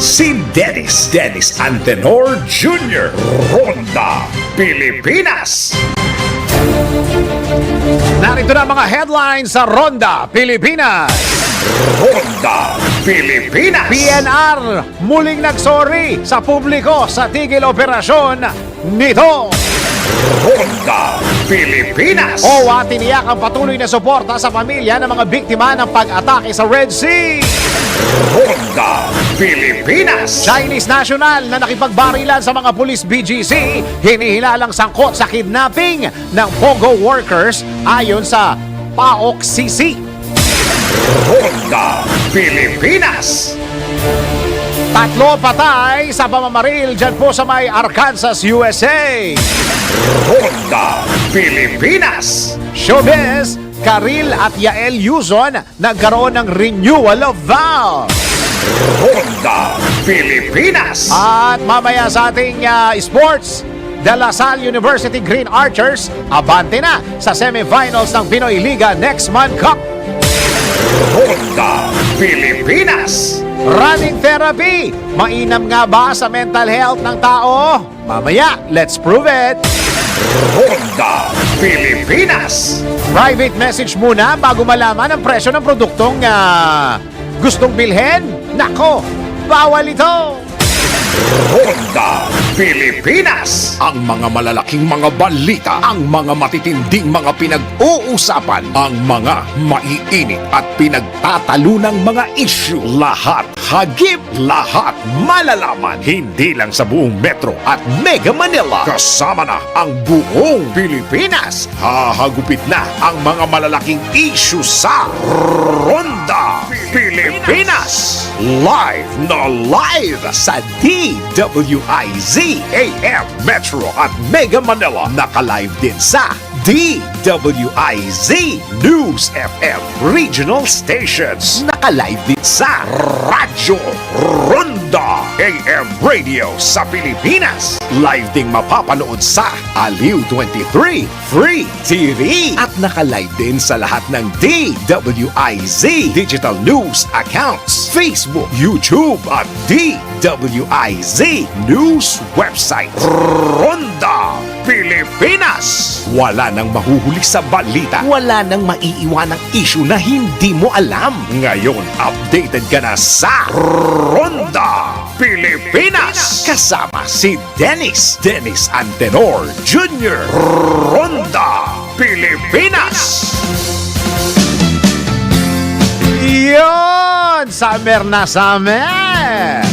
si Dennis Antenor Jr. Ronda Pilipinas. Narito na mga headlines sa Ronda Pilipinas. Ronda Pilipinas. PNR muling nagsorry sa publiko sa tigil operasyon nito. Ronda Pilipinas. OWA tiniyak ang patuloy na suporta sa pamilya ng mga biktima ng pag-atake sa Red Sea. Ronda Pilipinas. Chinese national na nakipagbarilan sa mga pulis BGC, hinihilalang sangkot sa kidnapping ng Pogo workers ayon sa PAOK-CC. Ronda Pilipinas. 3 patay sa pamamaril dyan po sa may Arkansas, USA. Ronda Pilipinas. Showbiz, Karil at Yael Yuzon nagkaroon ng renewal of vows. Ronda Pilipinas. At mamaya sa ating sports, De La Salle University Green Archers abante na sa semifinals ng Pinoy Liga Next Month Cup. Ronda Pilipinas. Running therapy, mainam nga ba sa mental health ng tao? Mamaya, let's prove it. Ronda Pilipinas. Private message muna bago malaman ang presyo ng produktong gustong bilhin. Nako, bawal ito. Ronda Pilipinas. Ang mga malalaking mga balita, ang mga matitinding mga pinag-uusapan, ang mga maiinit at pinagtatalunang mga issue. Lahat hagip, lahat malalaman. Hindi lang sa buong Metro at Mega Manila. Kasama na ang buong Pilipinas. Hahagupit na ang mga malalaking issue sa Ronda Pilipinas. Live na live sa DWIZ AM Metro at Mega Manila. Naka-live din sa DWIZ News FM Regional Stations. Naka-live din sa Radyo Ronda AM Radio sa Pilipinas. Live ding mapapanood sa Aliw 23 Free TV. At naka-live din sa lahat ng DWIZ Digital News accounts, Facebook, YouTube at DWIZ News website. Ronda Pilipinas. Wala nang mahuhuli sa balita. Wala nang maiiwanang issue na hindi mo alam. Ngayon, updated ka na sa Ronda Pilipinas. Kasama si Dennis Antenor Jr. Ronda Pilipinas. Yun! Summer na summer!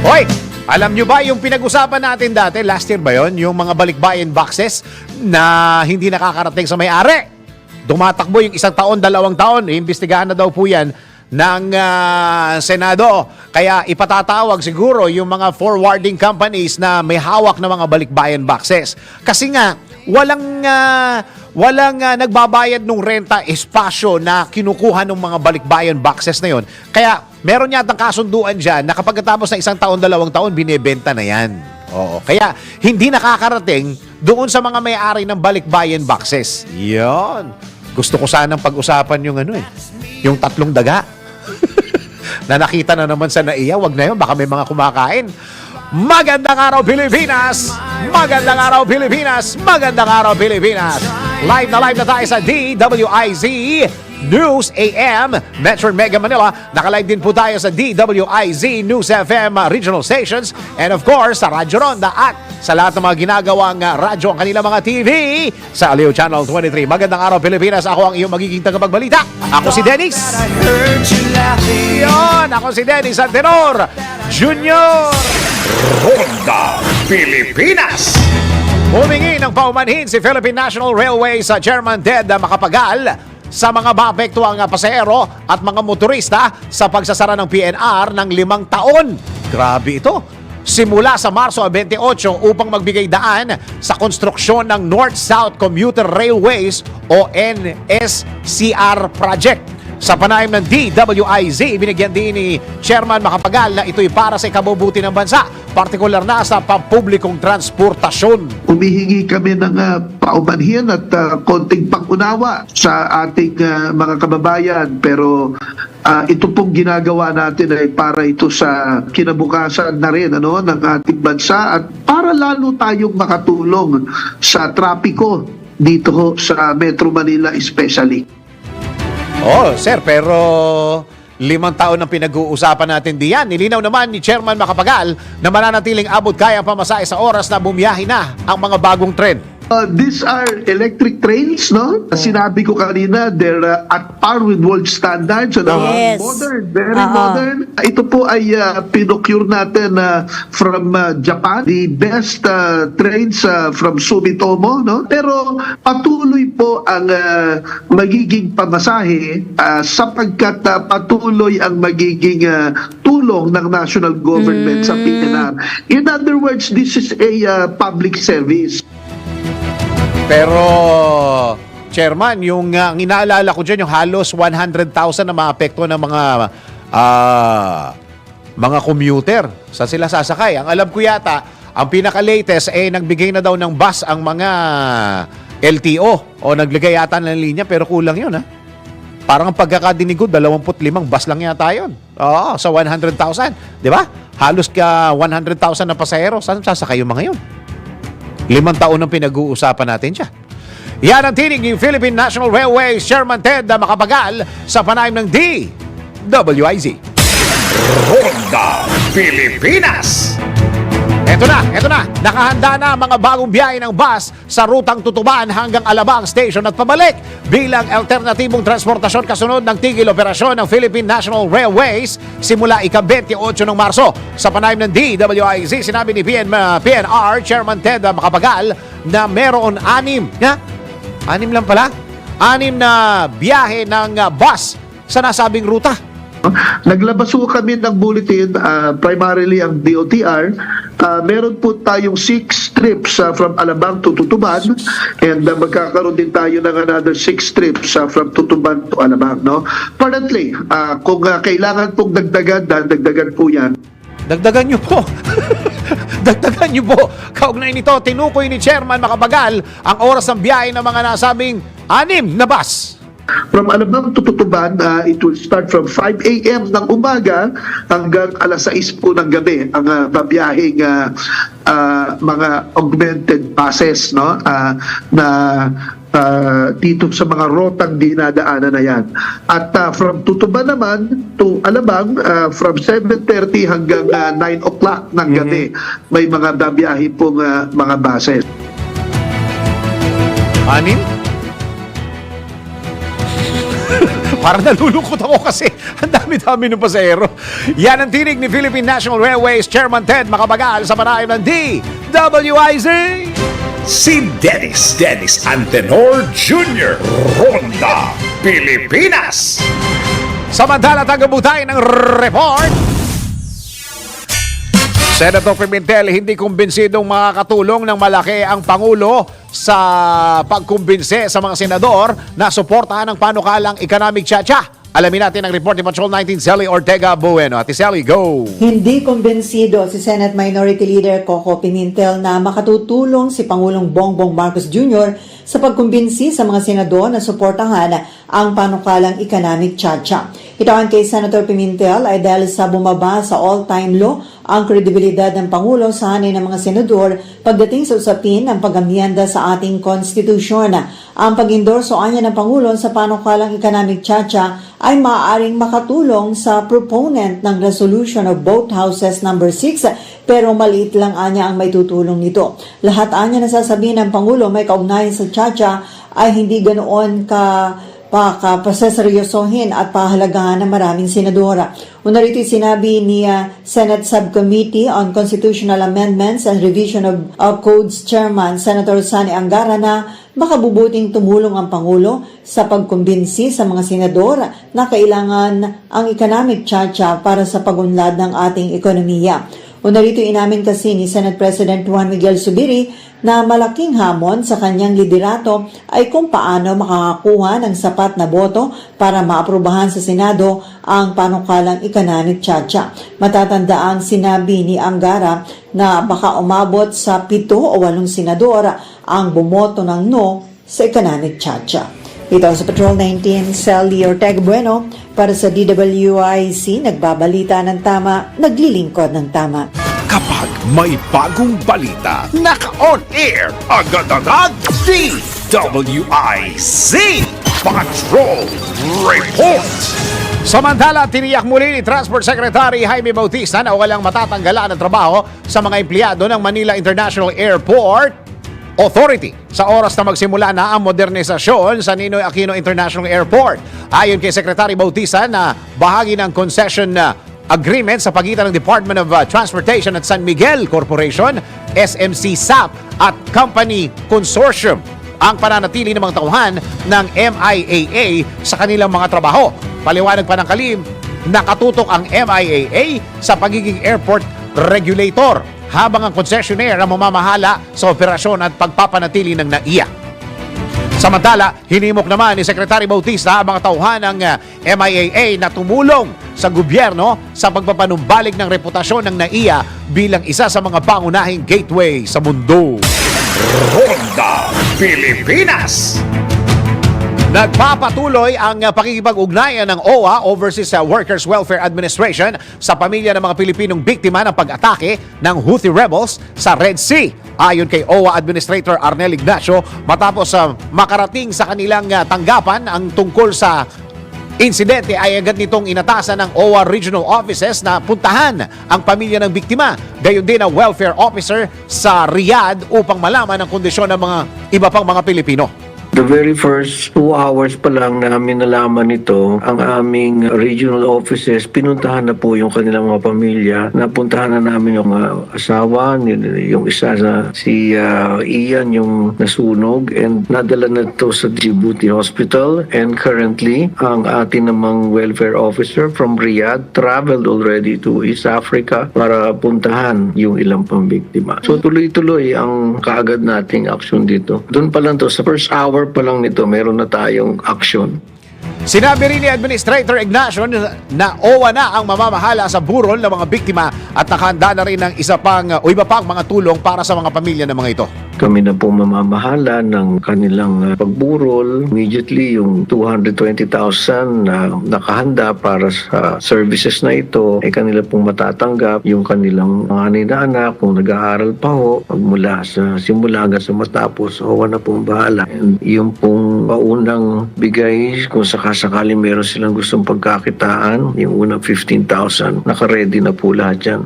Hoy! Alam nyo ba yung pinag-usapan natin dati, last year ba yun? Yung mga balikbayan boxes na hindi nakakarating sa may-ari. Dumatakbo yung 1 taon, 2 taon. Iimbestigahan na daw po yan ng Senado. Kaya ipatatawag siguro yung mga forwarding companies na may hawak na mga balikbayan boxes. Kasi nga, walang nagbabayad ng renta espasyo na kinukuha ng mga balikbayan boxes na yon. Kaya meron yatang kasunduan dyan na kapag tapos ng 1 taon, 2 taon, binebenta na yan. Oo. Kaya hindi nakakarating doon sa mga may-ari ng balikbayan boxes. Yon. Gusto ko sanang pag-usapan yung yung 3 daga. Na nakita na naman sa NAIA, wag na yun, baka may mga kumakain. Magandang araw Pilipinas! Magandang araw Pilipinas! Magandang araw Pilipinas! Live na tayo sa DWIZ News AM Metro Mega Manila. Naka-live din po tayo sa DWIZ News FM regional stations and of course sa Radyo Ronda at sa lahat ng mga ginagawang radyo ang kanilang mga TV sa Aliw Channel 23. Magandang araw Pilipinas! Ako ang iyong magiging tagapagbalita. Ako si Dennis. Yon, ako si Dennis Antenor Jr. Ronda Pilipinas. Humingi ng paumanhin si Philippine National Railway sa Chairman Ted Macapagal sa mga maapektuhang pasahero at mga motorista sa pagsasara ng PNR ng 5 taon. Grabe ito. Simula sa Marso 28 upang magbigay daan sa konstruksyon ng North-South Commuter Railways o NSCR project. Sa panayam ng DWIZ, binigyan din ni Chairman Macapagal na ito'y para sa ikabubuti ng bansa, partikular na sa pampublikong transportasyon. Humihingi kami ng paumanhin at konting pangunawa sa ating mga kababayan, pero ito pong ginagawa natin ay para ito sa kinabukasan na rin ng ating bansa at para lalo tayong makatulong sa trapiko dito ho sa Metro Manila especially. Oh, sir, pero 5 taon ang pinag-uusapan natin diyan. Nilinaw naman ni Chairman Macapagal na mananatiling abot kaya ang pamasahe sa oras na bumiyahe na ang mga bagong tren. These are electric trains, no? Sinabi ko kanina, they're at par with world standards. Yes. Modern, very modern. Ito po ay pinocure natin from Japan. The best trains from Sumitomo, no? Pero patuloy po ang magiging pamasahe sapagkat patuloy ang magiging tulong ng national government sa PNR. In other words, this is a public service. Pero, Chairman, yung ang inaalala ko dyan, yung halos 100,000 na maapekto ng mga commuter. Sa sila sasakay. Ang alam ko yata, ang pinaka-latest, nagbigay na daw ng bus ang mga LTO o naglagay yata ng linya pero kulang yun, ha? Parang ang pagkakadinig ko, 25 bus lang yata yun. Oo, sa 100,000. Di ba? Halos ka 100,000 na pasahero. Saan sasakay yung mga yun? 5 taon ang pinag-uusapan natin siya. Yan ang tinig ng Philippine National Railways Chairman Ted Macapagal sa panayam ng DWIZ. Ronda Pilipinas. Eto na. Nakahanda na ang mga bagong biyahe ng bus sa rutang Tutuban hanggang Alabang Station at pabalik bilang alternatibong transportasyon kasunod ng tigil operasyon ng Philippine National Railways simula ika-28 ng Marso. Sa panayam ng DWIZ, sinabi ni PNR Chairman Ted Macapagal na meron 6 lang pala, 6 na biyahe ng bus sa nasabing ruta. Naglabas po kami ng bulletin, primarily ang DOTR. Meron po tayong 6 trips from Alabang to Tutuban and magkakaroon din tayo ng another 6 trips from Tutuban to Alabang. No? Currently, kung kailangan pong dagdagan po yan. Dagdagan nyo po. Dagdagan nyo po. Kaugnay nito, tinukoy ni Chairman Macapagal ang oras ng biyahe ng mga nasabing 6 na bus. From Alabang to Tutuban, it will start from 5 a.m. ng umaga hanggang alas 6 po ng gabi ang babiyahing mga augmented buses, no? Na dito sa mga rotang dinadaanan na yan. At from Tutuban naman to Alabang, from 7:30 hanggang 9 o'clock ng gabi, may mga babiyahe pong mga buses. 6? Parang nalulungkot ako kasi ang dami-dami ng pasahero. Yan ang tinig ni Philippine National Railways Chairman Ted Macapagal sa panayam ng DWIZ. Si Dennis Antenor Jr. Ronda Pilipinas. Samantala, tagabutay ng report. Senator Pimentel, hindi kumbinsidong makakatulong ng malaki ang Pangulo sa pagkumbinse sa mga senador na suportahan ang panukalang economic tsa-tsa. Alamin natin ang report ni Patrol 19 Sally Ortega Bueno. Ate Sally, go! Hindi kumbinsido si Senate Minority Leader Coco Pimentel na makatutulong si Pangulong Bongbong Marcos Jr. sa pagkumbinsi sa mga senador na suportahan ang panukalang economic tsa-tsa. Ito ang kay Senator Pimentel ay dahil sa bumaba sa all-time low ang kredibilidad ng Pangulo sa hanay ng mga senador pagdating sa usapin ng pag-amyenda sa ating konstitusyon. Ang pag-endorso anya ng Pangulo sa panukalang economic tsa-tsa ay maaaring makatulong sa proponent ng resolution of both houses number 6 pero maliit lang anya ang may tutulong nito. Lahat anya na sasabihin ng Pangulo may kaugnayan sa tsa-tsa ay hindi ganoon paseseryosohin at pahalagahan ng maraming senadora. Una rito sinabi ni Senate Subcommittee on Constitutional Amendments and Revision of Codes Chairman Senator Sani Angara na makabubuting tumulong ang Pangulo sa pagkumbinsi sa mga senador na kailangan ang economic tsa-tsa para sa pagunlad ng ating ekonomiya. Una rito inamin kasi ni Senate President Juan Miguel Zubiri na malaking hamon sa kanyang liderato ay kung paano makakakuha ng sapat na boto para maaprubahan sa Senado ang panukalang economic tsa-tsa. Matatanda ang sinabi ni Angara na baka umabot sa 7 o 8 senador ang bumoto ng no sa economic tsa-tsa. Ito sa Patrol 19, Sally Ortega Bueno. Para sa DWIZ, nagbabalita ng tama, naglilingkod ng tama. Kapag may bagong balita, naka-on air, agad-agad, DWIZ Patrol Report. Samantala, tiniyak muli ni Transport Secretary Jaime Bautista na walang matatanggalan ng trabaho sa mga empleyado ng Manila International Airport Authority sa oras na magsimula na ang modernisasyon sa Ninoy Aquino International Airport. Ayon kay Secretary Bautista na bahagi ng concession agreement sa pagitan ng Department of Transportation at San Miguel Corporation, SMC SAP at Company Consortium ang pananatili ng mga tauhan ng MIAA sa kanilang mga trabaho. Paliwanag pa ng kalihim, nakatutok ang MIAA sa pagiging airport regulator habang ang concessionaire ang mamamahala sa operasyon at pagpapanatili ng NAIA. Samantala, hinimok naman ni Secretary Bautista ang mga tauhan ng MIAA na tumulong sa gobyerno sa pagpapanumbalik ng reputasyon ng NAIA bilang isa sa mga pangunahing gateway sa mundo. Ronda Pilipinas. Nagpapatuloy ang pakikipag-ugnayan ng OWA, Overseas Workers Welfare Administration, sa pamilya ng mga Pilipinong biktima ng pag-atake ng Houthi rebels sa Red Sea. Ayon kay OWA Administrator Arnel Ignacio, matapos makarating sa kanilang tanggapan ang tungkol sa insidente, ay agad nitong inatasan ng OWA Regional Offices na puntahan ang pamilya ng biktima. Gayon din ang welfare officer sa Riyadh upang malaman ang kondisyon ng mga iba pang mga Pilipino. The very first 2 hours pa lang namin nalaman ito, ang aming regional offices, pinuntahan na po yung kanilang mga pamilya. Napuntahan na namin yung asawa, yung isa si Ian, yung nasunog, and nadala na ito sa Djibouti Hospital. And currently, ang ating namang welfare officer from Riyadh traveled already to East Africa para puntahan yung ilang pambiktima. So tuloy-tuloy ang kaagad nating action dito. Doon pa lang to, sa first hour pa lang nito, meron na tayong action. Sinabi rin ni Administrator Ignacio na OWA na ang mamamahala sa burol ng mga biktima at nakahanda na rin ng iba pang mga tulong para sa mga pamilya ng mga ito. Kami na po mamamahala ng kanilang pagburol. Immediately, yung 220,000 na nakahanda para sa services na ito, ay kanila pong matatanggap. Yung kanilang mga na anak, kung nag-aaral pa ho, magmula sa simula hanggang sa matapos, OWA na pong bahala. And yung pong paunang bigay, kung sakasakali meron silang gustong pagkakitaan, yung unang 15,000, naka-ready na po lahat yan.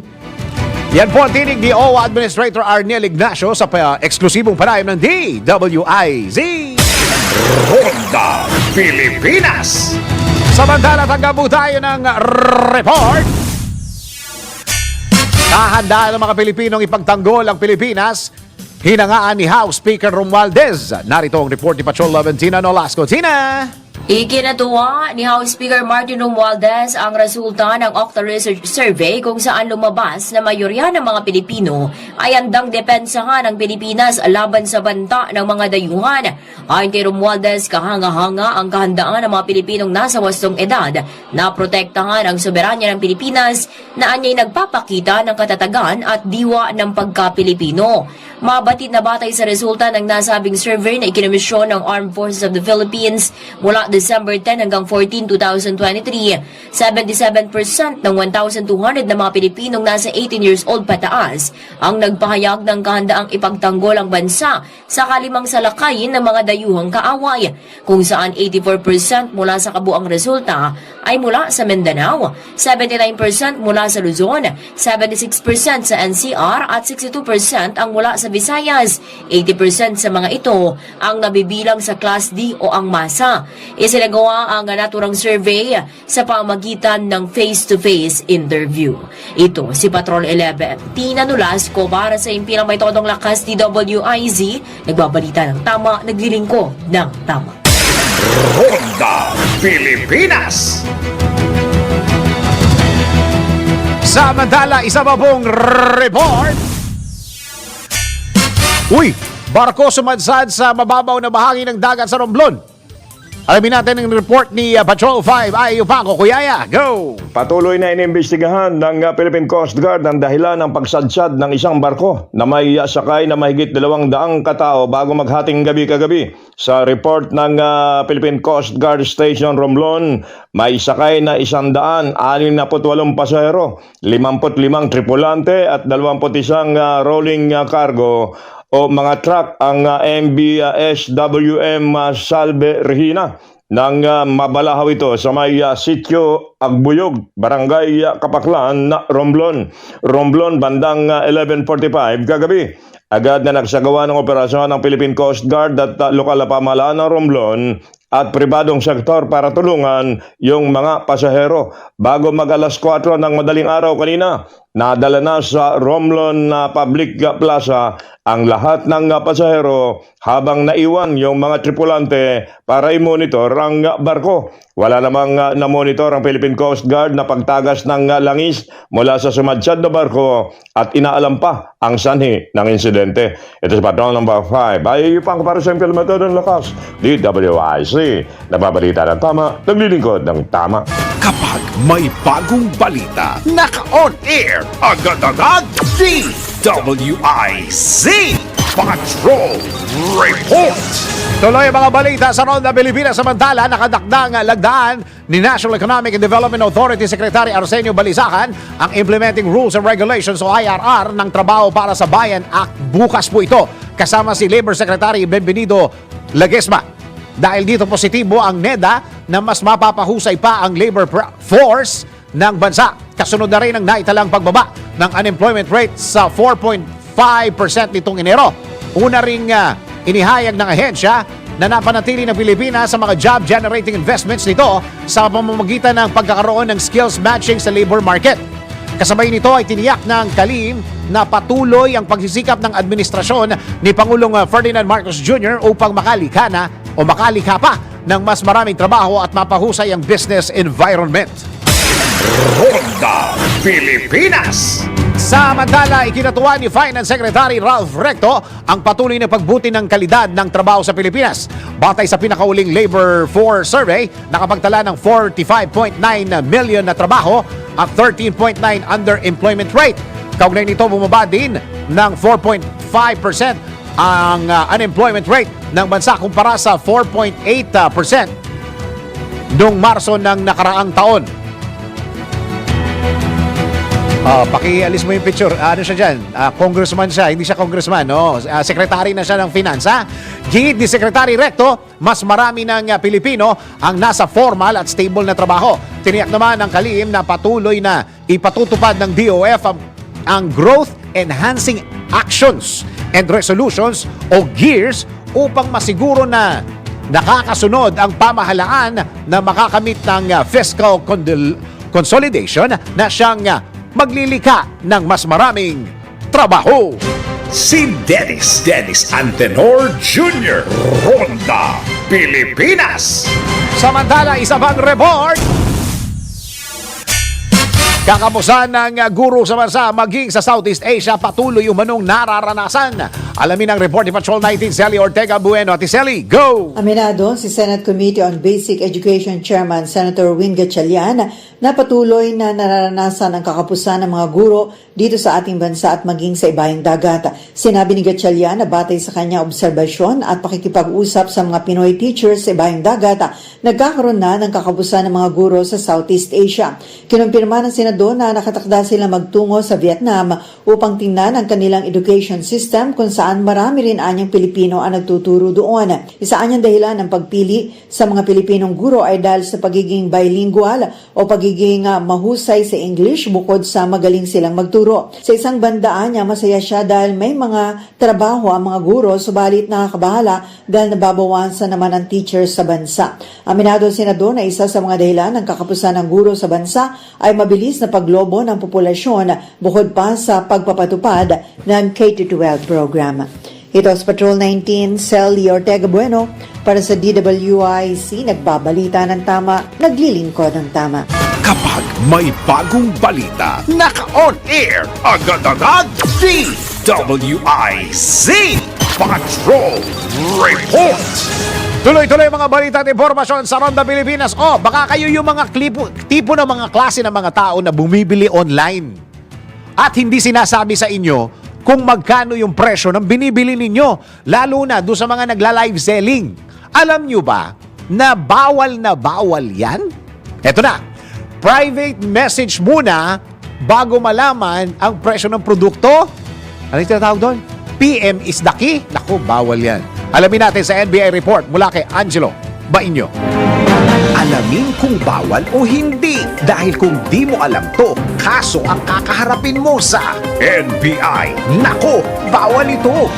Yan po ang tinig ni OWA Administrator Arnel Ignacio sa eksklusibong panayam ng DWIZ. Ronda Pilipinas. Samantala, tanggap po tayo ng report. Kahanda ng mga Pilipinong ipagtanggol ang Pilipinas, hinangaan ni House Speaker Romualdez. Narito ang report ni Patrol 11, Tina Nolasco. Tina! Ikinatuwa ni House Speaker Martin Romualdez ang resulta ng Octa Research Survey kung saan lumabas na mayorya ng mga Pilipino ay handang depensahan ang Pilipinas laban sa banta ng mga dayuhan. Ayon kay Romualdez, kahanga-hanga ang kahandaan ng mga Pilipinong nasa wastong edad na protektahan ang soberanya ng Pilipinas na anyay nagpapakita ng katatagan at diwa ng pagka-Pilipino. Mabatid na batay sa resulta ng nasabing survey na ikinomisyon ng Armed Forces of the Philippines mula December 10 hanggang 14, 2023, 77% ng 1,200 na mga Pilipinong nasa 18 years old pataas ang nagpahayag ng kahandaang ipagtanggol ang bansa sa kalimang salakayin ng mga dayuhang kaaway, kung saan 84% mula sa kabuang resulta ay mula sa Mindanao, 79% mula sa Luzon, 76% sa NCR at 62% ang mula sa Visayas. 80% sa mga ito ang nabibilang sa Class D o ang masa. Isinagawa ang naturang survey sa pamagitan ng face-to-face interview. Ito si Patrol 11, Tina Nolasco para sa impilang may todong lakas DWIZ, nagbabalita ng tama, naglilingkod ng tama. Ronda Pilipinas. Samantala, isa pa pong report. Uy! Barko sumadsad sa mababaw na bahagi ng dagat sa Romblon. Alamin natin ang report ni Patrol 5. Ay, Yupango, Kuyaya, go! Patuloy na inimbestigahan ng Philippine Coast Guard ang dahilan ng pagsadsad ng isang barko na may sakay na mahigit 200 katao bago maghating gabi kagabi. Sa report ng Philippine Coast Guard Station Romblon, may sakay na 168 pasahero, 55 tripulante at 21 rolling cargo o mga truck ang MV SWM Salve Regina nang mabalahaw ito sa may sitio Agbuyog, Barangay Kapaklan, Romblon. Romblon bandang 11:45 kagabi. Agad na nagsagawa ng operasyon ng Philippine Coast Guard at lokal na pamahalaan ng Romblon at pribadong sektor para tulungan yung mga pasahero. Bago mag alas 4 ng madaling araw kanina, nadala na sa Romblon Public Plaza ang lahat ng pasahero habang naiwan yung mga tripulante para i-monitor ang barko. Wala namang na-monitor ang Philippine Coast Guard na pagtagas ng langis mula sa sumadsyad na barko at inaalam pa ang sanhi ng insidente. Ito sa Patrol number 5. Ay pang para sa implementado ng lakas. DWIC. Nababalita ng tama, naglilingkod ng tama. Kapag may bagong balita, naka-on air, agad-agad, DWIZ Patrol Report. Tuloy ang mga balita sa Ronda Pilipinas. Samantala, nakadakdang lagdaan ni National Economic and Development Authority Secretary Arsenio Balisacan ang Implementing Rules and Regulations o IRR ng Trabaho para sa Bayan Act. Bukas po ito kasama si Labor Secretary Benvenido Laguesma. Dahil dito positibo ang NEDA na mas mapapahusay pa ang labor force ng bansa. Kasunod na rin ang naitalang pagbaba ng unemployment rate sa 4.5% nitong Enero. Una ring inihayag ng ahensya na napanatili ng Pilipinas sa mga job-generating investments nito sa pamamagitan ng pagkakaroon ng skills matching sa labor market. Kasabay nito ay tiniyak ng kalihim na patuloy ang pagsisikap ng administrasyon ni Pangulong Ferdinand Marcos Jr. upang makalikha pa ng mas maraming trabaho at mapahusay ang business environment. Ronda Pilipinas. Samantala, ikinatuwa ni Finance Secretary Ralph Recto ang patuloy na pagbuti ng kalidad ng trabaho sa Pilipinas. Batay sa pinakauling Labor Force Survey, nakapagtala ng 45.9 million na trabaho at 13.9 underemployment rate. Kaugnay nito, bumaba din ng 4.5% ang unemployment rate ng bansa kumpara sa 4.8% noong Marso ng nakaraang taon. Pakialis mo yung picture. Ano siya dyan? Congressman siya. Hindi siya congressman. No? Secretary na siya ng Finansa. Gid ni Secretary Recto, mas marami ng Pilipino ang nasa formal at stable na trabaho. Tiniyak naman ng kalihim na patuloy na ipatutupad ng DOF ang Growth Enhancing Actions and Resolutions o GEARS upang masiguro na nakakasunod ang pamahalaan na makakamit ng fiscal consolidation na siyang maglilika ng mas maraming trabaho. Si Dennis Antenor Jr. Ronda Pilipinas. Samantala, isa pang report. Kakamusan ng guro sa bansa maging sa Southeast Asia patuloy umanong nararanasan. Alamin ang report ni Patrol 19 Sally Ortega Bueno. Ati Sally, go! Aminado si Senate Committee on Basic Education Chairman Senator Win Gatchalian na patuloy na nararanasan ang kakapusan ng mga guro dito sa ating bansa at maging sa ibayang dagat. Sinabi ni Gatchalian na batay sa kanya obserbasyon at pakikipag-usap sa mga Pinoy teachers sa ibayang dagat, nagkakaroon na ng kakapusan ng mga guro sa Southeast Asia. Kinumpirma ng Senado na nakatakda sila magtungo sa Vietnam upang tingnan ang kanilang education system kung saan marami rin anyang Pilipino ang nagtuturo doon. Isa anyang dahilan ng pagpili sa mga Pilipinong guro ay dahil sa pagiging bilingual o pagiging mahusay sa English bukod sa magaling silang magturo. Sa isang bandaan niya, masaya siya dahil may mga trabaho ang mga guro, subalit nakakabahala dahil nababawasan naman ang teachers sa bansa. Aminado ang Senador na isa sa mga dahilan ng kakapusan ng guro sa bansa ay mabilis na paglobo ng populasyon bukod pa sa pagpapatupad ng K-12 program. Ito sa Patrol 19, Sally Ortega Bueno para sa DWIC, nagbabalita ng tama, naglilingkod ng tama. Kapag may bagong balita, naka-on air, agad-agad, DWIZ Patrol Report. Tuloy-tuloy mga balita at impormasyon sa Ronda Pilipinas. Baka kayo yung mga tipo ng mga klase ng mga tao na bumibili online at hindi sinasabi sa inyo kung magkano yung presyo ng binibili ninyo, lalo na doon sa mga nagla-live selling. Alam nyo ba na bawal yan? Eto na, private message muna bago malaman ang presyo ng produkto. Ano yung tinatawag doon? PM is the key. Naku, bawal yan. Alamin natin sa NBI report mula kay Angelo Bainyo. Alamin kung bawal o hindi. Dahil kung di mo alam to, kaso ang kakaharapin mo sa NBI. Naku, bawal ito.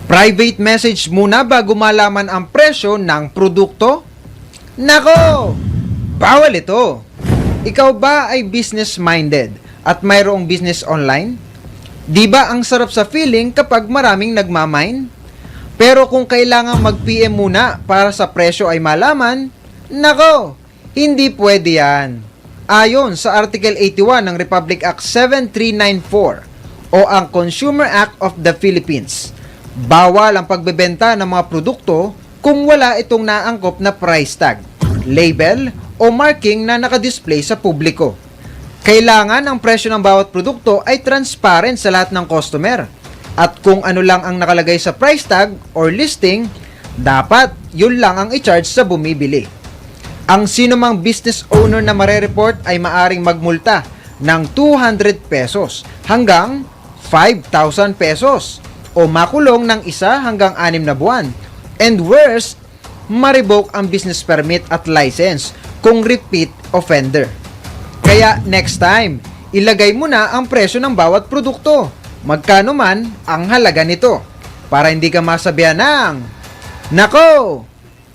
Private message muna bago malaman ang presyo ng produkto? Nako! Bawal ito! Ikaw ba ay business-minded at mayroong business online? Di ba ang sarap sa feeling kapag maraming nagmamine? Pero kung kailangan mag-PM muna para sa presyo ay malaman, nako! Hindi pwede yan. Ayon sa Article 81 ng Republic Act 7394 o ang Consumer Act of the Philippines, bawal ang pagbebenta ng mga produkto kung wala itong naangkop na price tag, label o marking na nakadisplay sa publiko. Kailangan ang presyo ng bawat produkto ay transparent sa lahat ng customer. At kung ano lang ang nakalagay sa price tag or listing, dapat yun lang ang i-charge sa bumibili. Ang sinumang business owner na marereport ay maaring magmulta ng 200 pesos hanggang 5,000 pesos o makulong ng 1 hanggang 6 na buwan. And worse, ma-revoke ang business permit at license kung repeat offender. Kaya next time, ilagay mo na ang presyo ng bawat produkto, magkano man ang halaga nito, para hindi ka masabihan ng, nako,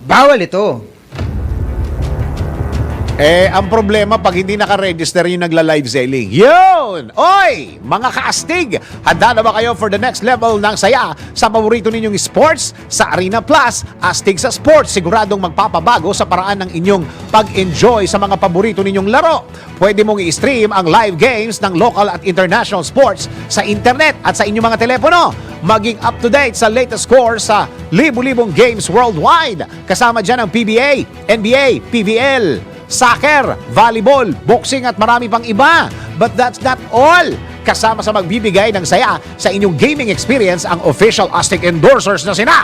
bawal ito. Ang problema pag hindi naka-register yung nagla-live selling. Yun! Oy! Mga kaastig! Handa na ba kayo for the next level ng saya sa paborito ninyong sports? Sa Arena Plus, astig sa sports, siguradong magpapabago sa paraan ng inyong pag-enjoy sa mga paborito ninyong laro. Pwede mong i-stream ang live games ng local at international sports sa internet at sa inyong mga telepono. Maging up-to-date sa latest score sa libu-libong games worldwide. Kasama dyan ang PBA, NBA, PBL, soccer, volleyball, boxing at marami pang iba. But that's not all. Kasama sa magbibigay ng saya sa inyong gaming experience ang official Astig endorsers na sina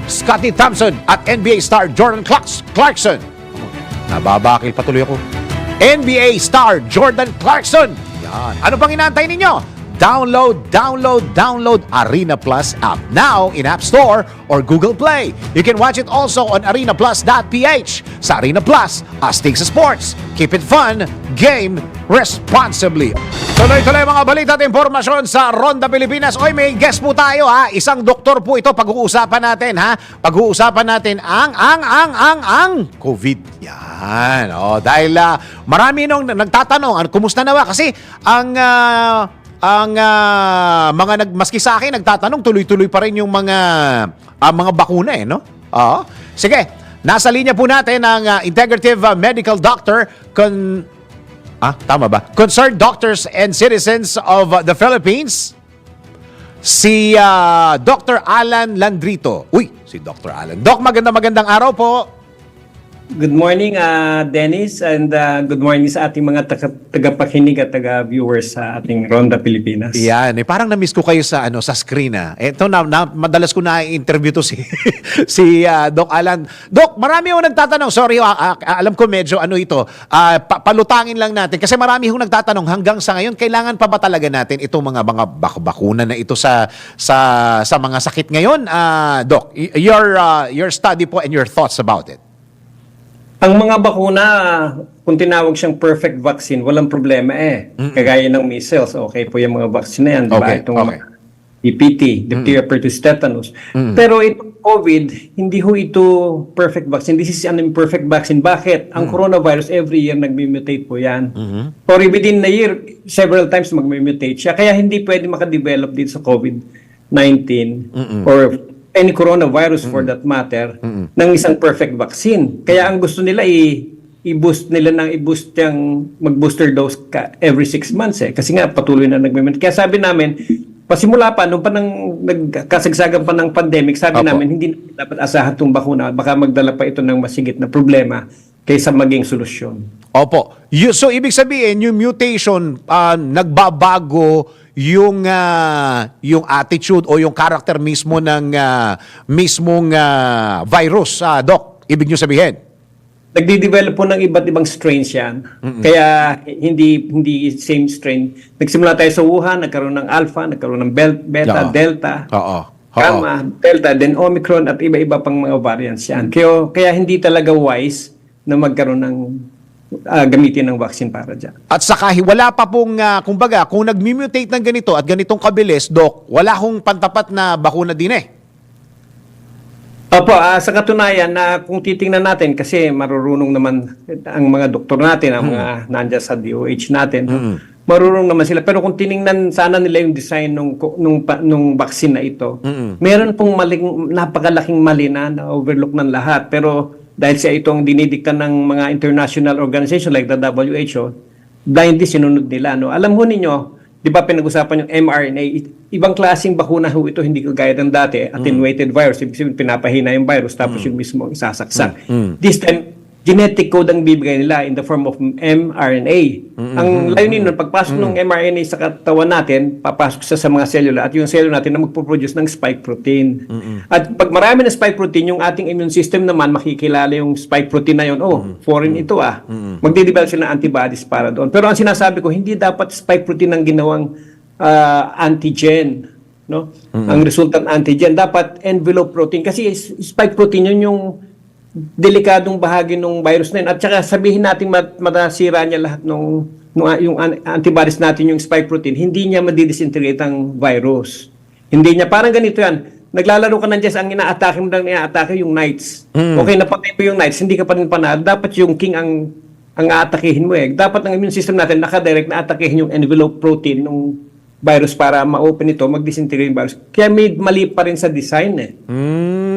Scottie Thompson at NBA star Jordan Clarkson. Nababakil patuloy ako. NBA star Jordan Clarkson. Yan. Ano pang inaantay ninyo? Download Arena Plus app now in App Store or Google Play. You can watch it also on arenaplus.ph. Sa Arena Plus, astig sa sports. Keep it fun, game responsibly. Tuloy-tuloy mga balita at impormasyon sa Ronda Pilipinas. Oy, may guest po tayo ha. Isang doktor po ito. Pag-uusapan natin ha. Pag-uusapan natin ang COVID. Yan. Dahil marami nung nagtatanong, kumusta na ba? Kasi ang mga maski sa akin nagtatanong, tuloy-tuloy pa rin yung mga bakuna no? Oo. Sige, nasa linya po natin ang Integrative Medical Doctor tama ba? Concerned Doctors and Citizens of the Philippines, si Dr. Alan Landrito. Uy, si Dr. Alan. Doc, magandang araw po. Good morning, Dennis, and good morning sa ating mga tagapakinig at taga-viewers sa ating Ronda Pilipinas. Yan, parang na-miss ko kayo sa screen . Ito madalas ko na-interview to si Doc Alan. Doc, marami ho nagtatanong. Sorry, alam ko medyo ito. Palutangin lang natin kasi marami ho nagtatanong hanggang sa ngayon, kailangan pa ba talaga natin itong mga bakuna na ito sa mga sakit ngayon? Doc, your study po and your thoughts about it. Ang mga bakuna, kung tinawag siyang perfect vaccine, walang problema Kagaya ng measles, okay po yung mga vaccine na yan. Diba? Okay, Itong mga DPT, diphtheria, pertussis, tetanus. Pero itong COVID, hindi ho ito perfect vaccine. This is an imperfect vaccine. Bakit? Ang coronavirus, every year nagmi-mutate po yan. Or within a year, several times magmi-mutate siya. Kaya hindi pwede makadevelop dito sa COVID-19 or any coronavirus for that matter ng isang perfect vaccine. Kaya ang gusto nila i-boost yung mag-booster dose every 6 months kasi nga patuloy na nagme-maintain. Kaya sabi namin pasimula pa, nung pa nang nagkasagsagan pa ng pandemic, sabi Opo. namin, hindi dapat asahan itong bakuna. Baka magdala pa ito ng masigit na problema kaysa maging solusyon. Opo. So, ibig sabihin, yung mutation, nagbabago yung attitude o yung character mismo ng mismong virus, Doc. Ibig nyo sabihin? Nagdi-develop po ng iba't ibang strains yan. Kaya hindi same strain. Nagsimula tayo sa Wuhan, nagkaroon ng Alpha, nagkaroon ng Beta, Oo. Delta, Oo. Gamma, Delta, then Omicron at iba-iba pang mga variants yan. Kaya hindi talaga wise na magkaroon ng gamitin ng vaccine para dyan. At saka wala pa pong, kumbaga, kung nag-mutate ng ganito at ganitong kabilis, Doc, wala hong pantapat na bakuna din eh. Opo, sa katunayan na kung titingnan natin, kasi marurunong naman ang mga doktor natin, ang mga nandyan sa DOH natin, marurunong naman sila. Pero kung tiningnan sana nila yung design nung vaccine na ito, meron pong napakalaking mali na overlook ng lahat. Pero dahil siya itong dinidikta ng mga international organization like the WHO, blindly sinunod nila. No? Alam ho ninyo, di ba pinag-usapan yung mRNA, ibang klaseng bakuna ho ito, hindi kagaya ng dati, attenuated virus, ibig sabihin pinapahina yung virus, tapos yung mismo isasaksak. This time, genetic code ang bibigay nila in the form of mRNA. Ang layunin nun, pagpasok ng mRNA sa katawan natin, papasok sa mga selula, at yung selula natin na magpo-produce ng spike protein. At pag marami ng spike protein, yung ating immune system naman, makikilala yung spike protein na yun, foreign ito magde-develop sila ng antibodies para doon. Pero ang sinasabi ko, hindi dapat spike protein ang ginawang antigen. No? Ang resultant antigen, dapat envelope protein. Kasi spike protein yun yung delikadong bahagi ng virus na yun. At saka sabihin natin matasira niya lahat yung antibodies natin, yung spike protein, hindi niya madidisintegrate ang virus. Hindi niya, parang ganito yan. Naglalaro ka ng chess, ang ina-atake mo lang ina-atake yung knights. Okay, napatay mo yung knights, hindi ka pa rin panalo. Dapat yung king ang aatakihin mo eh. Dapat ang immune system natin nakadirect na atakihin yung envelope protein ng virus para ma-open ito, mag-disintegrate yung virus. Kaya may mali pa rin sa design eh.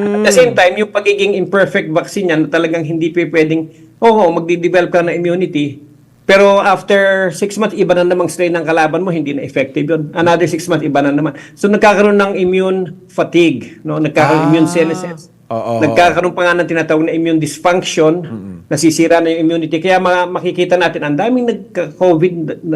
At the same time, yung pagiging imperfect vaccine yan, na talagang hindi pwedeng, magdi-develop ka na immunity, pero after 6 months, iba na namang strain ng kalaban mo, hindi na effective yun. Another 6 months, iba na naman. So nagkakaroon ng immune fatigue, no? Nagkakaroon immune senescence. Nagkakaroon pa nga ng tinatawag na immune dysfunction, nasisira na yung immunity. Kaya makikita natin, ang daming nagka-COVID,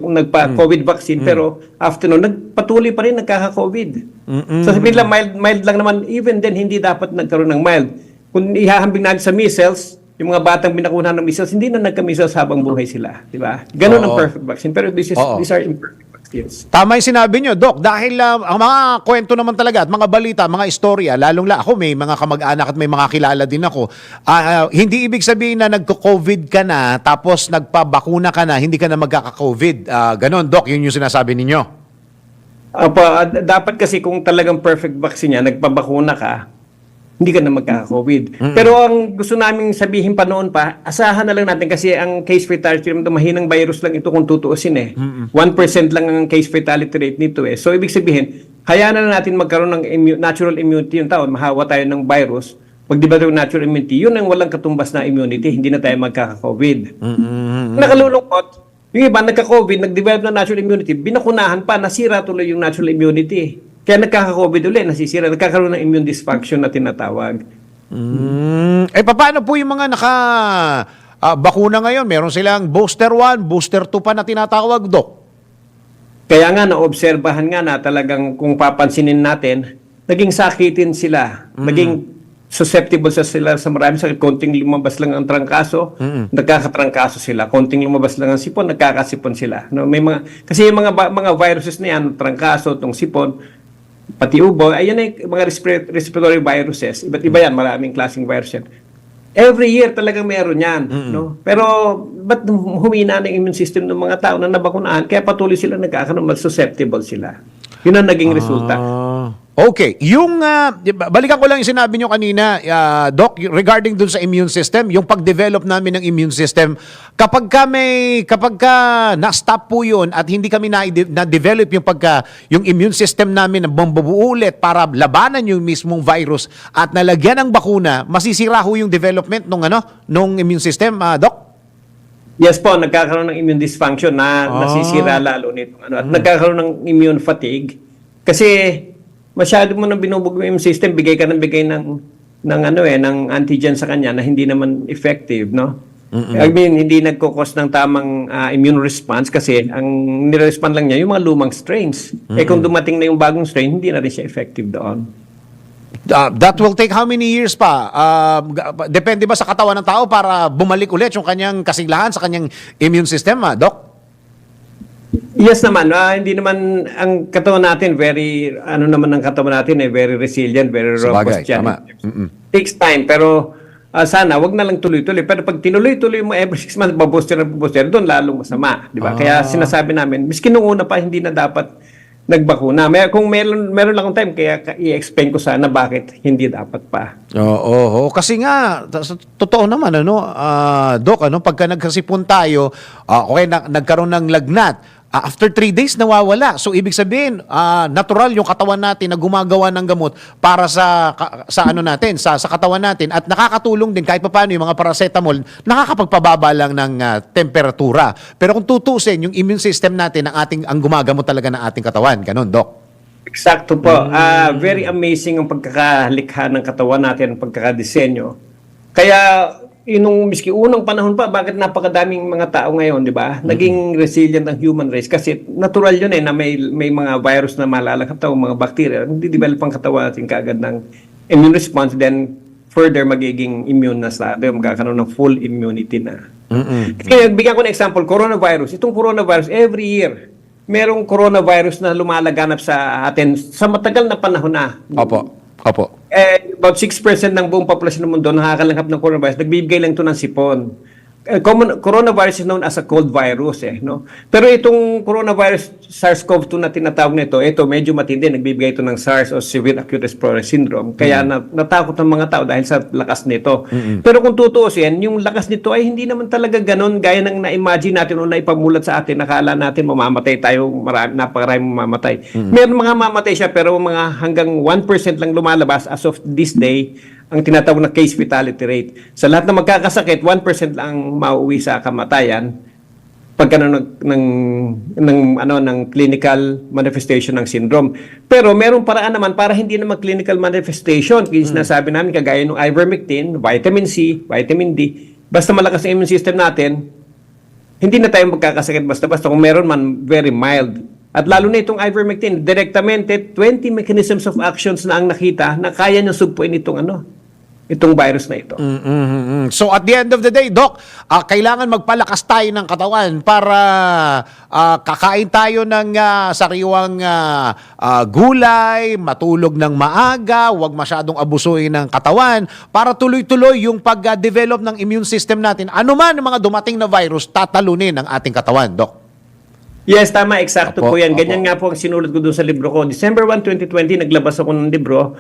nagpa-COVID vaccine, pero after nun, nagpatuloy pa rin nagkaka-COVID. So sabihin lang, mild lang naman, even then, hindi dapat nagkaroon ng mild. Kung ihahambing natin sa measles, yung mga batang binakunan ng measles, hindi na nagka-measles habang buhay sila. Di ba? Ganun ang perfect vaccine. Pero these are imperfect vaccines. Tama yung sinabi nyo, Doc, dahil ang mga kwento naman talaga at mga balita, mga istorya, ako may mga kamag-anak at may mga kilala din ako, hindi ibig sabihin na nagko-COVID ka na, tapos nagpabakuna ka na, hindi ka na magkaka-COVID. Ganon, Doc, yun yung sinasabi ninyo. Dapat kasi kung talagang perfect vaccine yan, nagpabakuna ka, hindi ka na magkaka-COVID. Pero ang gusto naming sabihin pa noon pa, asahan na lang natin kasi ang case fatality rate, mahinang virus lang ito kung tutuusin eh. 1% lang ang case fatality rate nito eh. So ibig sabihin, hayaan na natin magkaroon ng natural immunity yung taon, mahawa tayo ng virus, pag-develop ng natural immunity, yun ang walang katumbas na immunity, hindi na tayo magkaka-COVID. Nakalulungkot, yung iba nagka-COVID, nag-develop ng natural immunity, binakunahan pa, nasira tuloy yung natural immunity. Kaya nagkaka-COVID ulit, nasisira, nagkakaroon ng immune dysfunction na tinatawag. Paano po yung mga bakuna ngayon? Meron silang booster 1, booster 2 pa na tinatawag, Doc? Kaya nga, naobserbahan nga na talagang kung papansinin natin, naging sakitin sila, naging susceptible sila sa marami sakit. Konting lumabas lang ang trangkaso, nagkakatrangkaso sila. Konting lumabas lang ang sipon, nagkakasipon sila. No, kasi yung mga viruses na yan, trangkaso, itong sipon, pati ubo, ayan ay mga respiratory viruses. Iba't iba yan, maraming klaseng virus yan. Every year talagang meron yan. No? Pero ba't humina ng immune system ng mga tao na nabakunahan? Kaya patuloy sila nagkakaroon, mas susceptible sila. Yun ang naging resulta. Okay. Balikan ko lang yung sinabi nyo kanina, Doc, regarding dun sa immune system, yung pag-develop namin ng immune system, kapag ka na-stop po yun at hindi kami na-develop yung immune system namin na bumbubuo ulit para labanan yung mismong virus at nalagyan ng bakuna, masisira ho yung development nung immune system, Doc? Yes po, nagkakaroon ng immune dysfunction na nasisira lalo nito. At nagkakaroon ng immune fatigue kasi masyado mo nang binubugo yung immune system, bigay ka ng bigay ng antigen sa kanya na hindi naman effective, no? I mean, hindi nagkukos ng tamang immune response kasi ang nire-respond lang niya yung mga lumang strains. Eh kung dumating na yung bagong strain, hindi na rin siya effective doon. That will take how many years pa? Depende ba sa katawan ng tao para bumalik ulit yung kanyang kasiglahan sa kanyang immune system, Doc? Yes naman, hindi naman ang katawan natin very very resilient, very robust Sabagay, yan. tama. Takes time pero sana wag na lang tuloy-tuloy. Pero pag tinuloy-tuloy mo every 6 months babooster, doon lalong masama, di ba? Kaya sinasabi namin, miski nung una pa hindi na dapat nagbakuna. Kung meron lang akong time, kaya i-explain ko sana bakit hindi dapat pa. Oo, kasi nga totoo naman Doc, pagka nagsipon tayo, okay nagkaroon ng lagnat. After 3 days nawawala. So ibig sabihin, natural yung katawan natin na gumagawa ng gamot para sa katawan natin at nakakatulong din kahit papaano yung mga paracetamol, nakakapagpababa lang ng temperatura. Pero kung tutusin yung immune system natin ang gumagamot talaga ng ating katawan. Ganun, Doc. Eksakto po. Very amazing ang pagkakalikha ng katawan natin, ang pagkakadisenyo. Kaya yung miski unang panahon pa, bakit napakadaming mga tao ngayon, di ba? Naging resilient ang human race kasi natural yun na may mga virus na malalakap tao, mga bacteria. Hindi develop ang katawan natin kaagad ng immune response, then further magiging immune na sa atin, magkakaroon ng full immunity na. Kaya bigyan ko ng example, coronavirus. Itong coronavirus, every year, merong coronavirus na lumalaganap sa atin sa matagal na panahon na. Opo. About 6% ng buong populasyon ng mundo nakakalanghap ng coronavirus. Nagbibigay lang ito ng sipon. Coronavirus is known as a cold virus, no? Pero itong coronavirus SARS-CoV-2 na tinatawag nito, ito medyo matindi, nagbibigay ito ng SARS o Severe Acute Respiratory Syndrome. Kaya natakot ng mga tao dahil sa lakas nito. Pero kung tutuusin, yung lakas nito ay hindi naman talaga ganon gaya ng na-imagine natin o naipamulat sa atin, nakala natin mamamatay tayo, napakaraming mamamatay. Meron mga mamatay siya pero mga hanggang 1% lang lumalabas as of this day ang tinatawag na case fatality rate. Sa lahat na magkakasakit, 1% lang mauwi sa kamatayan pagka ng clinical manifestation ng syndrome. Pero merong paraan naman para hindi na mag-clinical manifestation. Kaya sinasabi namin kagaya ng ivermectin, vitamin C, vitamin D, basta malakas ang immune system natin, hindi na tayo magkakasakit basta-basta. Kung meron man, very mild. At lalo na itong ivermectin, direktamente 20 mechanisms of actions na ang nakita na kaya niyang sugpuin itong virus na ito. So at the end of the day, Doc, kailangan magpalakas tayo ng katawan para kakain tayo ng sariwang gulay, matulog ng maaga, huwag masyadong abusuin ng katawan para tuloy-tuloy yung pag-develop ng immune system natin. Ano man ang mga dumating na virus, tatalunin ang ating katawan, Doc. Yes, tama. Eksakto Opo, po yan. opo. Ganyan nga po ang sinulat ko doon sa libro ko. December 1, 2020, naglabas ako ng libro,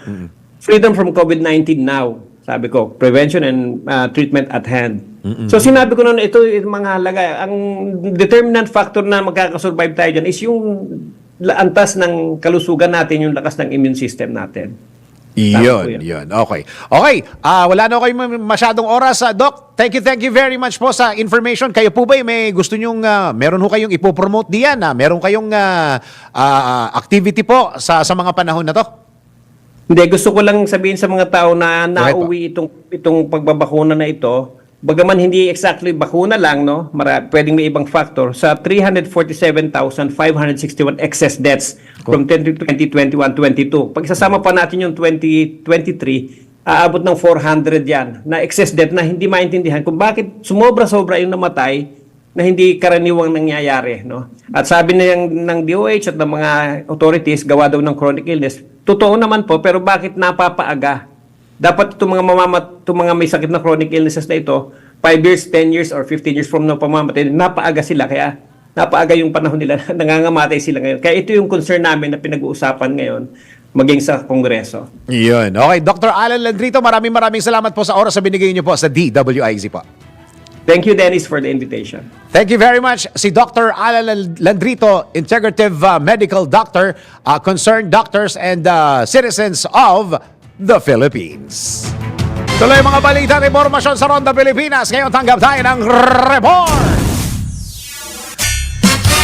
Freedom from COVID-19 Now. Sabi ko, prevention and treatment at hand. So sinabi ko noon, ito yung mga halaga. Ang determinant factor na magkakasurvive tayo dyan is yung antas ng kalusugan natin, yung lakas ng immune system natin. Yun. Okay. Wala na kayo masyadong oras, Doc. Thank you very much po sa information. Kayo po ba may gusto nyong, meron ho kayong ipopromote diyan? Meron kayong activity po sa mga panahon na to? Hindi, gusto ko lang sabihin sa mga tao na nauwi itong pagbabakuna na ito. Bagaman hindi exactly bakuna lang, no? Pwedeng may ibang factor. Sa 347,561 excess deaths from 2020, 21, 22. Pag isasama pa natin yung 2023, aabot ng 400 yan na excess death na hindi maintindihan kung bakit sumobra-sobra yung namatay na hindi karaniwang nangyayari, no? At sabi na ng DOH at ng mga authorities, gawa daw ng chronic illness, totoo naman po, pero bakit napapaaga? Dapat itong mga may sakit na chronic illnesses na ito, 5 years, 10 years, or 15 years from now pamamatay, napaaga sila, kaya napaaga yung panahon nila, nangangamatay sila ngayon. Kaya ito yung concern namin na pinag-uusapan ngayon, maging sa Kongreso. Yun. Okay, Dr. Alan Landrito, maraming salamat po sa oras na binigay niyo po sa DWIZ po. Thank you, Dennis, for the invitation. Thank you very much. Si Dr. Alan Landrito, Integrative Medical Doctor, concerned doctors and citizens of the Philippines. Tuloy mga balita at impormasyon sa Ronda Pilipinas. Ngayon tanggap tayo ng report.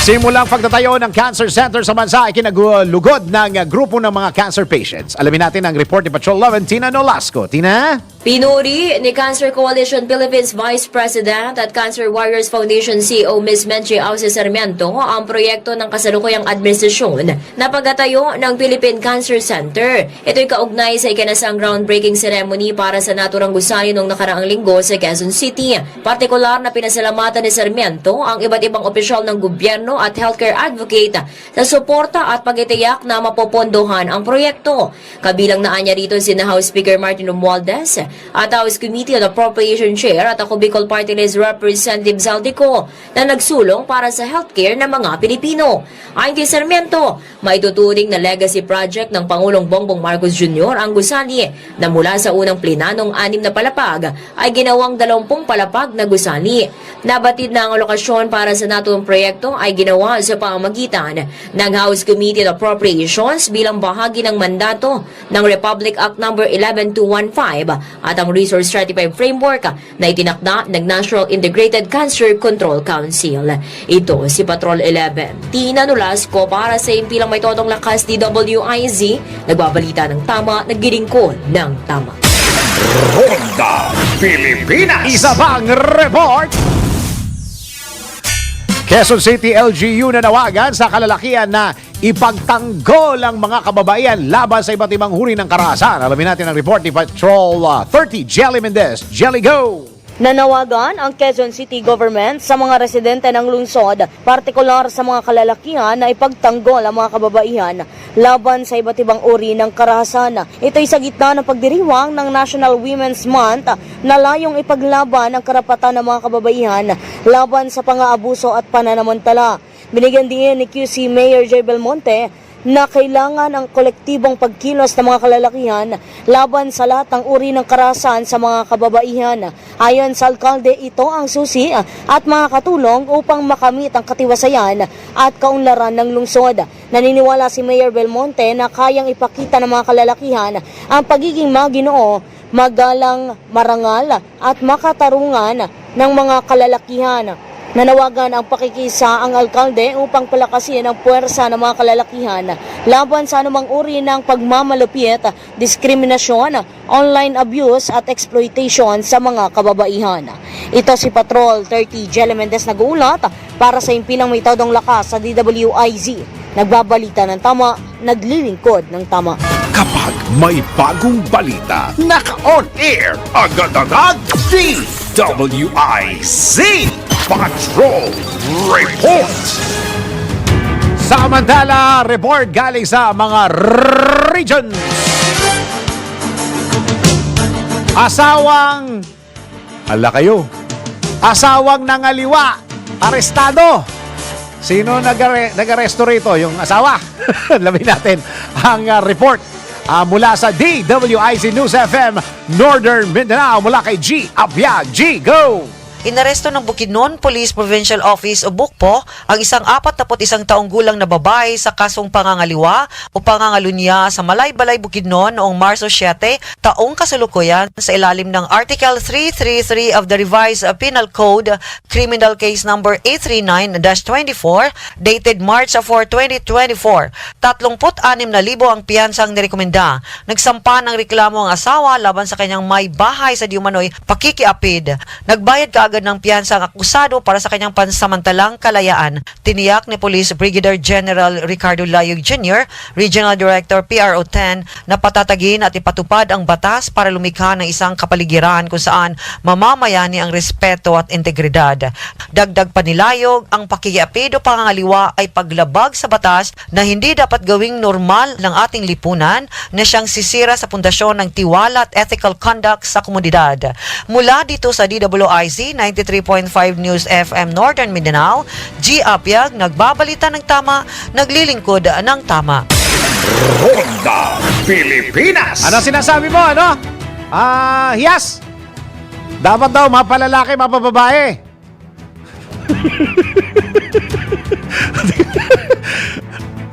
Simulang pagtatayo ng cancer center sa bansa ay kinagulugod ng grupo ng mga cancer patients. Alamin natin ang report ni Patrol 11, Tina Nolasco. Tina? Pinuri ni Cancer Coalition Philippines Vice President at Cancer Warriors Foundation CEO Ms. Menchie Auce Sarmiento ang proyekto ng kasalukuyang administrasyon na pagtatayo ng Philippine Cancer Center. Ito'y kaugnay sa ikanasang groundbreaking ceremony para sa naturang gusali noong nakaraang linggo sa Quezon City. Partikular na pinasalamatan ni Sarmiento ang iba't ibang opisyal ng gobyerno at healthcare advocate sa suporta at pagtitiyak na mapopondohan ang proyekto. Kabilang na niya rito si House Speaker Martin Romualdez at House Committee on Appropriation Chair at ako Bicol Party List Representative Zaldico na nagsulong para sa healthcare ng mga Pilipino. Ayon kay Sarmiento, maituturing na legacy project ng Pangulong Bongbong Marcos Jr. ang gusali na mula sa unang plenanong 6 na palapag ay ginawang 20 palapag na gusali. Nabatid na ang lokasyon para sa naturang proyekto ay ginawa sa pamamagitan ng House Committee on Appropriations bilang bahagi ng mandato ng Republic Act No. 11215 at ang Resource Stratified Framework na itinakda ng National Integrated Cancer Control Council. Ito si Patrol 11. Tina Nolasco para sa impilang may totong lakas DWIZ, nagbabalita ng tama, naglilingkod ng tama. Ronda Pilipinas. Isa pang report. Quezon City LGU na nawagan sa kalalakihan na ipagtanggol ang mga kababaihan laban sa iba't ibang huri ng karahasan. Alamin natin ang report ni Patrol 30, Jelly Mendez. Jelly, go! Nanawagan ang Quezon City Government sa mga residente ng lungsod, partikular sa mga kalalakihan na ipagtanggol ang mga kababaihan laban sa iba't ibang uri ng karahasan. Ito'y sa gitna ng pagdiriwang ng National Women's Month na layong ipaglaban ang karapatan ng mga kababaihan laban sa pang-aabuso at pananamantala. Binigyan din ni QC Mayor J. Belmonte na kailangan ang kolektibong pagkilos ng mga kalalakihan laban sa lahat ng uri ng karahasan sa mga kababaihan. Ayon sa alkalde, ito ang susi at makakatulong upang makamit ang katiwasayan at kaunlaran ng lungsod. Naniniwala si Mayor Belmonte na kayang ipakita ng mga kalalakihan ang pagiging maginoo, magalang, marangal at makatarungan ng mga kalalakihan. Nanawagan ang pakikisa ang alkalde upang palakasin ang puwersa ng mga kalalakihan laban sa anumang uri ng pagmamalupit, diskriminasyon, online abuse at exploitation sa mga kababaihan. Ito si Patrol 30 Jelly Mendez nag-uulat para sa impilang may todong lakas sa DWIZ. Nagbabalita ng tama, naglilingkod ng tama. Kapag may bagong balita, naka-on air, agad-agad, DWIZ Patrol Report. Samantala, report galing sa mga region. Asawang, asawang nangaliwa, arestado. Sino nag-aresto rito? Yung asawa. Lamin natin ang report mula sa DWIZ News FM Northern Mindanao mula kay G. Apia. G, go! Inaresto ng Bukidnon Police Provincial Office o BUCPO ang isang 41 taong gulang na babae sa kasong pangangaliwa o pangangalunya sa Malaybalay, Bukidnon noong Marso 7, taong kasalukuyan sa ilalim ng Article 333 of the Revised Penal Code, Criminal Case Number 839-24, dated March 4, 2024. 36,000 ang piyansang nirekomenda. Nagsampa ng reklamo ang asawa laban sa kanyang may bahay sa diumanoy pakikiapid. Nagbayad kaagad ng piyansa ang akusado para sa kanyang pansamantalang kalayaan. Tiniyak ni Police Brigadier General Ricardo Layog Jr., Regional Director PRO 10, na patatagin at ipatupad ang batas para lumikha ng isang kapaligiran kung saan mamamayani ang respeto at integridad. Dagdag pa ni Layog, ang pakikiapid o pangangaliwa ay paglabag sa batas na hindi dapat gawing normal ng ating lipunan na siyang sisira sa pundasyon ng tiwala at ethical conduct sa komunidad. Mula dito sa DWIZ 93.5 News FM Northern Mindanao, G. Apiag, nagbabalita ng tama, naglilingkod ng tama. Ronda Pilipinas. Ano sinasabi mo, ano? Yes. Dapat daw mapalalaki, mapababae.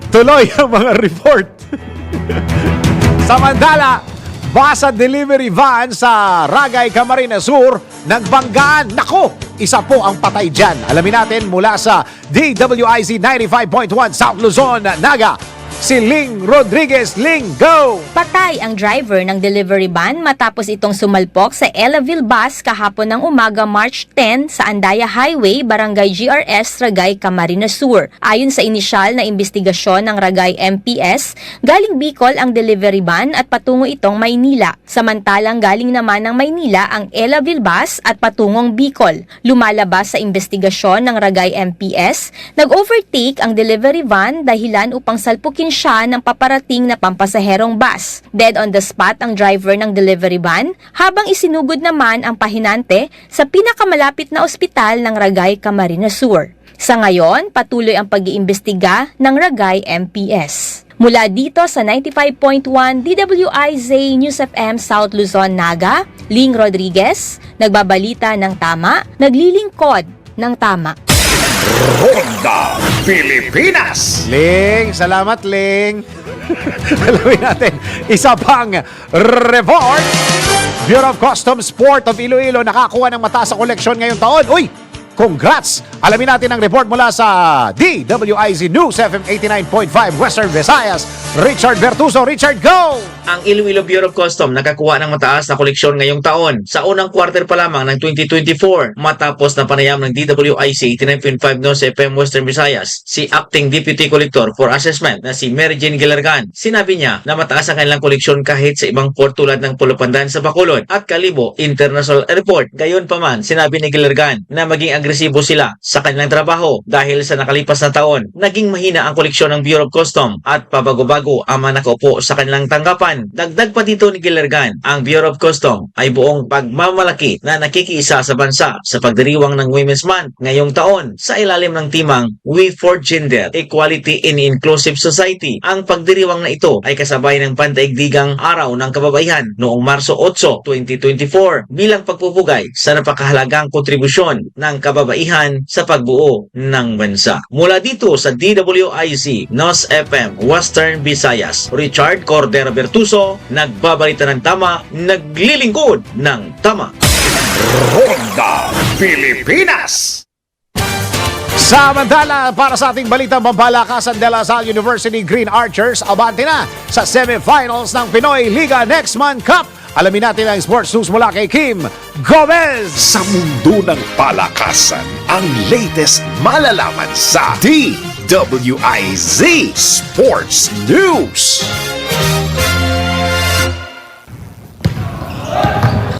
Tuloy ang mga report. Samantala, Basa delivery van sa Ragay, Camarines Sur, nagbanggaan. Nako, isa po ang patay dyan. Alamin natin mula sa DWIZ 95.1 South Luzon, Naga. Si Ling Rodriguez. Ling, go! Patay ang driver ng delivery van matapos itong sumalpok sa Elaville bus kahapon ng umaga March 10 sa Andaya Highway, Barangay GRS, Ragay, Camarines Sur. Ayon sa inisyal na investigasyon ng Ragay MPS, galing Bicol ang delivery van at patungo itong Maynila. Samantalang galing naman ng Maynila ang Elaville bus at patungong Bicol. Lumalabas sa investigasyon ng Ragay MPS, nag-overtake ang delivery van dahilan upang salpukin siya ng paparating na pampasaherong bus. Dead on the spot ang driver ng delivery van, habang isinugod naman ang pahinante sa pinakamalapit na ospital ng Ragay, Camarines Sur. Sa ngayon, patuloy ang pag-iimbestiga ng Ragay MPS. Mula dito sa 95.1 DWIZ News FM South Luzon, Naga, Ling Rodriguez, nagbabalita ng tama, naglilingkod ng tama. Ronda Pilipinas. Ling, salamat Ling. Alamin natin, isa pang report. Bureau of Customs Port of Iloilo nakakuha ng mataas sa koleksyon ngayong taon. Uy, congrats! Alamin natin ang report mula sa DWIZ News FM 89.5 Western Visayas. Richard Bertuso. Richard, go! Ang Iloilo Bureau of Customs nakakuha ng mataas na koleksyon ngayong taon sa unang quarter pa lamang ng 2024 matapos na panayam ng DWIC 89.5 News FM Western Visayas si Acting Deputy Collector for Assessment na si Mary Jane Gilargan. Sinabi niya na mataas ang kanilang koleksyon kahit sa ibang port tulad ng Pulo Pandan sa Bacolod at Calibo International Airport. Gayon pa man, sinabi ni Gilargan na maging agresibo sila sa kanilang trabaho dahil sa nakalipas na taon naging mahina ang koleksyon ng Bureau of Customs at pabago-bago ang mga nakaupo sa kanilang tanggapan. Dagdag pa dito ni Gilargan, ang Bureau of Customs ay buong pagmamalaki na nakikiisa sa bansa sa pagdiriwang ng Women's Month ngayong taon sa ilalim ng timang We for Gender, Equality in Inclusive Society. Ang pagdiriwang na ito ay kasabay ng pandaigdigang Araw ng Kababaihan noong Marso 8, 2024 bilang pagpupugay sa napakahalagang kontribusyon ng kababaihan sa pagbuo ng bansa. Mula dito sa DWIZ NOS FM Western Visayas, Richard Cordero Bertuso, nagbabalita ng tama, naglilingkod ng tama. Ronda Pilipinas. Samantala, para sa ating balitang pambalakasan, De La Salle University Green Archers abante na sa semifinals ng Pinoy Liga Next Month Cup. Alamin natin ang sports news mula kay Kim Gomez. Sa mundo ng palakasan, ang latest malalaman sa DWIZ Sports News.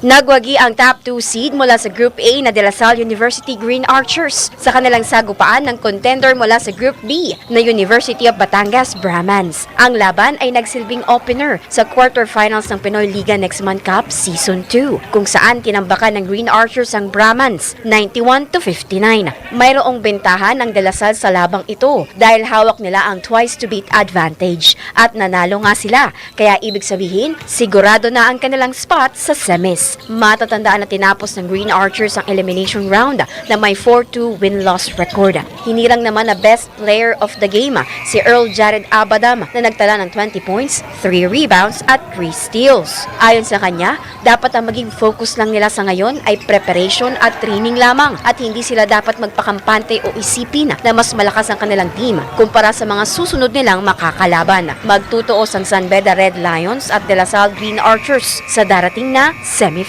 Nagwagi ang top 2 seed mula sa Group A na De La Salle University Green Archers sa kanilang sagupaan ng contender mula sa Group B na University of Batangas Brahmans. Ang laban ay nagsilbing opener sa quarterfinals ng Pinoy Liga Next Month Cup Season 2 kung saan tinambakan ng Green Archers ang Brahmans 91-59. Mayroong bentahan ang De La Salle sa labang ito dahil hawak nila ang twice to beat advantage at nanalo nga sila, kaya ibig sabihin sigurado na ang kanilang spot sa semis. Matatandaan na tinapos ng Green Archers ang elimination round na may 4-2 win-loss record. Hinirang naman na best player of the game si Earl Jared Abadam na nagtala ng 20 points, 3 rebounds at 3 steals. Ayon sa kanya, dapat ang maging focus lang nila sa ngayon ay preparation at training lamang at hindi sila dapat magpakampante o isipin na mas malakas ang kanilang team kumpara sa mga susunod nilang makakalaban. Magtutuos ang San Beda Red Lions at De La Salle Green Archers sa darating na semifinals.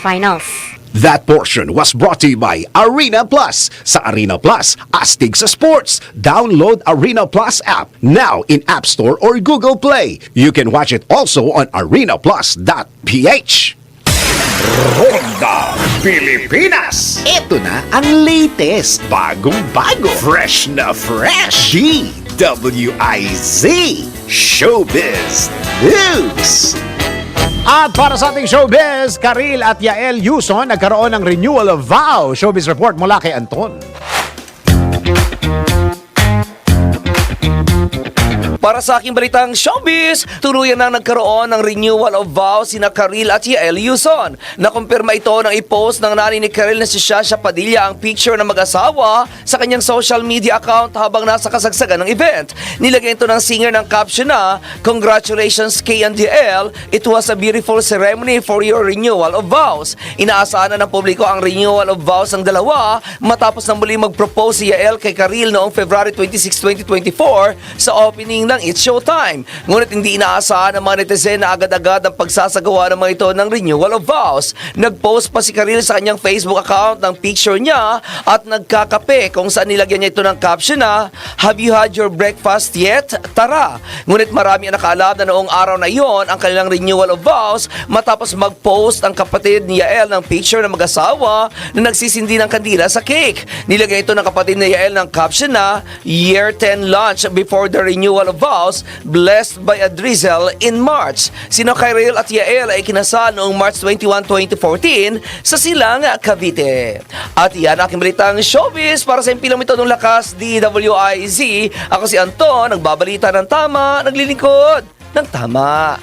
That portion was brought to you by Arena Plus. Sa Arena Plus, astig sa sports. Download Arena Plus app now in App Store or Google Play. You can watch it also on arenaplus.ph. Ronda Pilipinas. Ito na ang latest, bagong-bago, fresh na fresh. DWIZ Showbiz News. At para sa ating showbiz, Karil at Yael Yuson nagkaroon ng renewal of vow. Showbiz report mula kay Anton. Para sa aking balitang showbiz, tuluyan nang nagkaroon ng renewal of vows sina Karil at Yael Yuson. Nakumpirma ito nang i-post ng nanay ni Karil na si Shasha Padilla ang picture ng mag-asawa sa kanyang social media account habang nasa kasagsagan ng event. Nilagay ito ng singer ng caption na, "Congratulations Kay and Yael, it was a beautiful ceremony for your renewal of vows." Inaasahan na ng publiko ang renewal of vows ng dalawa matapos na muli mag-propose si Yael kay Karil noong February 26, 2024 sa opening ng It's Showtime. Ngunit hindi inaasahan ng mga netizen na agad-agad ang pagsasagawa ng mga ito ng renewal of vows. Nag-post pa si Karil sa kanyang Facebook account ng picture niya at nagkakape kung saan nilagyan niya ito ng caption na, "Have you had your breakfast yet? Tara!" Ngunit marami ang nakaalam na noong araw na iyon ang kanilang renewal of vows matapos mag-post ang kapatid ni Yael ng picture ng mag-asawa na nagsisindi ng kandila sa cake. Nilagay ito ng kapatid ni Yael ng caption na, "Year 10 lunch before the renewal of vows, blessed by a drizzle in March." Sina Karil at Yael ay kinasal noong March 21, 2014 sa Silang, Cavite. At yan aking balitang showbiz para sa impilang ito ng lakas DWIZ. Ako si Anton, nagbabalita ng tama, naglilingkod ng tama.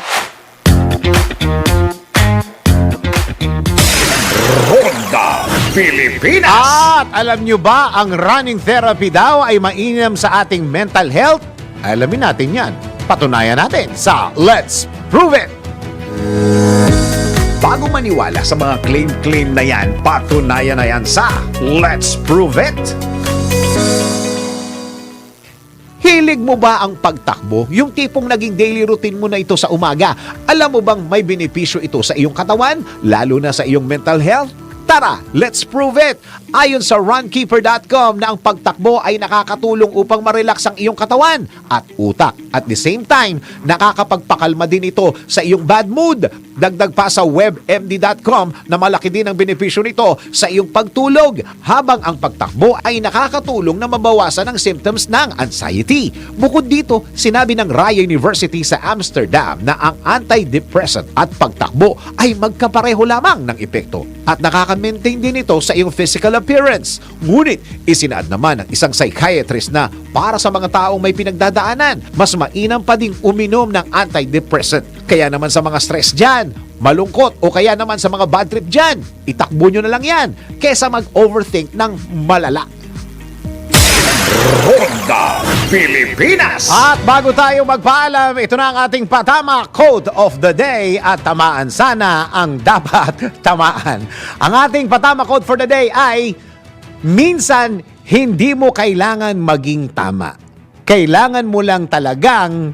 Ronda Pilipinas. At alam nyo ba, ang running therapy daw ay mainam sa ating mental health? Alamin natin yan. Patunayan natin sa Let's Prove It! Bago maniwala sa mga claim-claim na yan, patunayan na yan sa Let's Prove It! Hilig mo ba ang pagtakbo? Yung tipong naging daily routine mo na ito sa umaga. Alam mo bang may benepisyo ito sa iyong katawan, lalo na sa iyong mental health? Tara, let's prove it! Ayon sa runkeeper.com na ang pagtakbo ay nakakatulong upang marelax ang iyong katawan at utak. At the same time, nakakapagpakalma din ito sa iyong bad mood. Dagdag pa sa webmd.com na malaki din ang benepisyo nito sa iyong pagtulog, habang ang pagtakbo ay nakakatulong na mabawasan ang symptoms ng anxiety. Bukod dito, sinabi ng Raya University sa Amsterdam na ang antidepressant at pagtakbo ay magkapareho lamang ng epekto at nakaka-maintain din ito sa iyong physical appearance. Ngunit, isinaad naman ng isang psychiatrist na para sa mga taong may pinagdadaanan, mas mainam pa ding uminom ng antidepressant. Kaya naman sa mga stress dyan, malungkot o kaya naman sa mga bad trip dyan, itakbo nyo na lang yan kesa mag-overthink ng malala. Ronda Pilipinas. At bago tayo magpaalam, ito na ang ating patama quote of the day at tamaan sana ang dapat tamaan. Ang ating patama quote for the day ay, minsan hindi mo kailangan maging tama. Kailangan mo lang talagang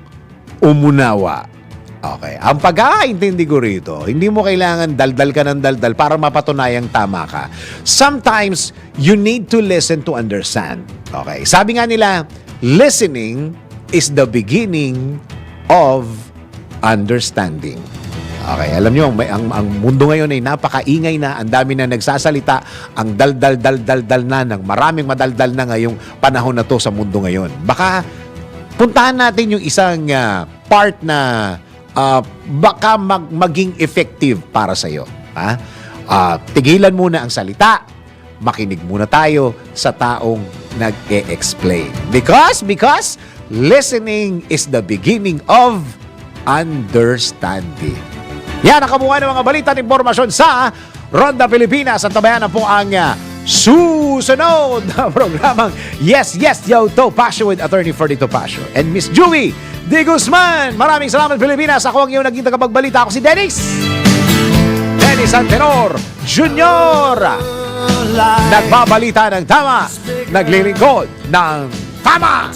umunawa. Okay. Ang pagkakaintindi ko rito, hindi mo kailangan daldal ka ng daldal para mapatunayang tama ka. Sometimes, you need to listen to understand. Okay. Sabi nga nila, listening is the beginning of understanding. Okay. Alam nyo, ang mundo ngayon ay napakaingay na, ang dami na nagsasalita, ang daldal na ng maraming madaldal na ngayong panahon na to sa mundo ngayon. Baka puntahan natin yung isang part na baka maging effective para sa iyo. Tigilan muna ang salita. Makinig muna tayo sa taong nag-e-explain. Because listening is the beginning of understanding. Yan ang kabuuan ng mga balita at impormasyon sa Ronda Pilipinas. At tabayan na po ang susunod na programang Yes, Yes, Yo Topacio with Attorney Ferdy Topacio and Miss Juvie De Guzman. Maraming salamat, Pilipinas. Ako ang iyong naging tagapagbalita. Ako si Dennis Antenor Jr. Nagbabalita ng tama, naglilingkod ng tama.